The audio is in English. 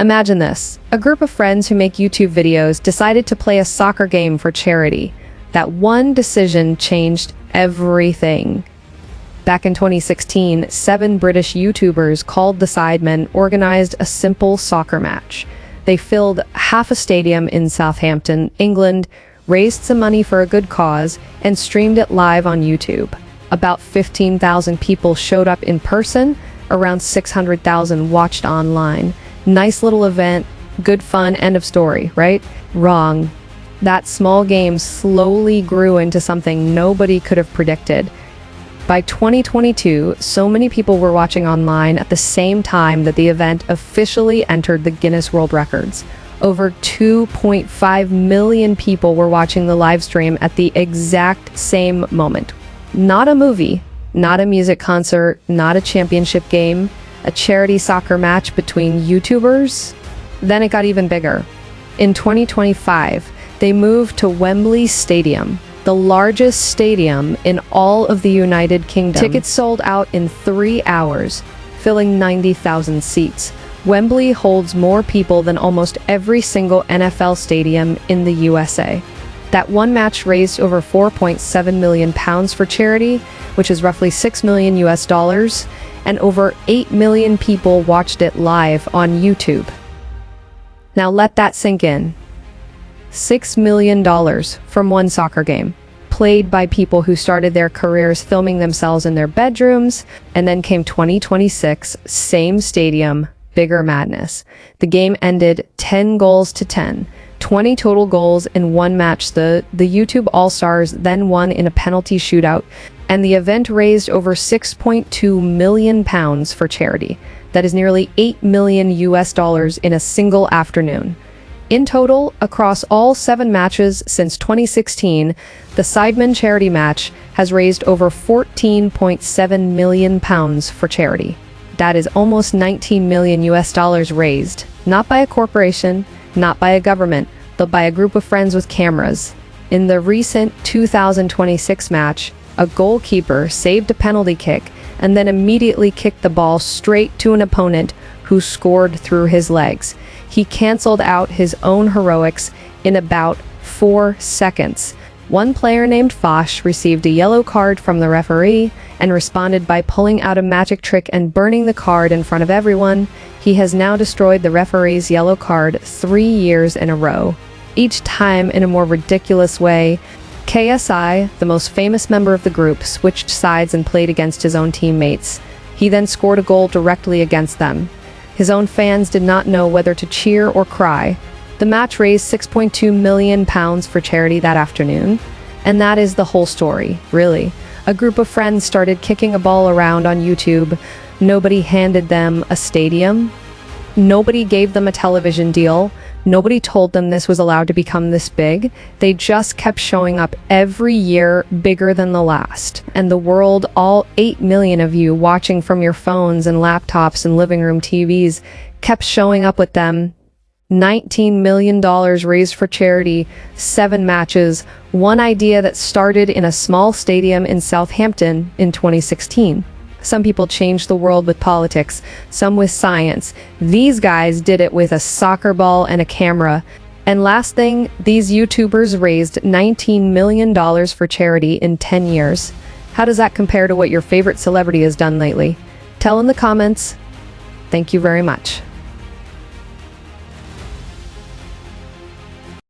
Imagine this. A group of friends who make YouTube videos decided to play a soccer game for charity. That one decision changed everything. Back in 2016, 7 British YouTubers called the Sidemen organized a simple soccer match. They filled half a stadium in Southampton, England, raised some money for a good cause, and streamed it live on YouTube. About 15,000 people showed up in person, around 600,000 watched online. Nice little event, good fun, end of story, right? Wrong. That small game slowly grew into something nobody could have predicted. By 2022, so many people were watching online at the same time that the event officially entered the Guinness World Records. Over 2.5 million people were watching the live stream at the exact same moment. Not a movie, not a music concert, not a championship game, a charity soccer match between YouTubers. Then it got even bigger. In 2025, they moved to Wembley Stadium, the largest stadium in all of the United Kingdom. Tickets sold out in 3 hours, filling 90,000 seats. Wembley holds more people than almost every single NFL stadium in the USA. That one match raised over £4.7 million for charity, which is roughly $6 million US, and over 8 million people watched it live on YouTube. Now let that sink in. $6 million from one soccer game, played by people who started their careers filming themselves in their bedrooms, and then came 2026, same stadium, bigger madness. The game ended 10-10, 20 total goals in one match. The YouTube All-Stars then won in a penalty shootout, and the event raised over £6.2 million for charity. That is nearly $8 million US in a single afternoon. In total, across all 7 matches since 2016, the Sidemen charity match has raised over £14.7 million for charity. That is almost $19 million US raised, not by a corporation, not by a government, but by a group of friends with cameras. In the recent 2026 match, a goalkeeper saved a penalty kick and then immediately kicked the ball straight to an opponent who scored through his legs. He canceled out his own heroics in about 4 seconds. One player named Fosh received a yellow card from the referee and responded by pulling out a magic trick and burning the card in front of everyone. He has now destroyed the referee's yellow card 3 years in a row, each time in a more ridiculous way. KSI, the most famous member of the group, switched sides and played against his own teammates. He then scored a goal directly against them. His own fans did not know whether to cheer or cry. The match raised £6.2 million for charity that afternoon. And that is the whole story, really. A group of friends started kicking a ball around on YouTube. Nobody handed them a stadium. Nobody gave them a television deal. Nobody told them this was allowed to become this big. They just kept showing up every year, bigger than the last. And the world, all 8 million of you watching from your phones and laptops and living room TVs, kept showing up with them. $19 million raised for charity, 7 matches, one idea that started in a small stadium in Southampton in 2016. Some people changed the world with politics, some with science. These guys did it with a soccer ball and a camera. And last thing, these YouTubers raised $19 million for charity in 10 years. How does that compare to what your favorite celebrity has done lately? Tell in the comments. Thank you very much.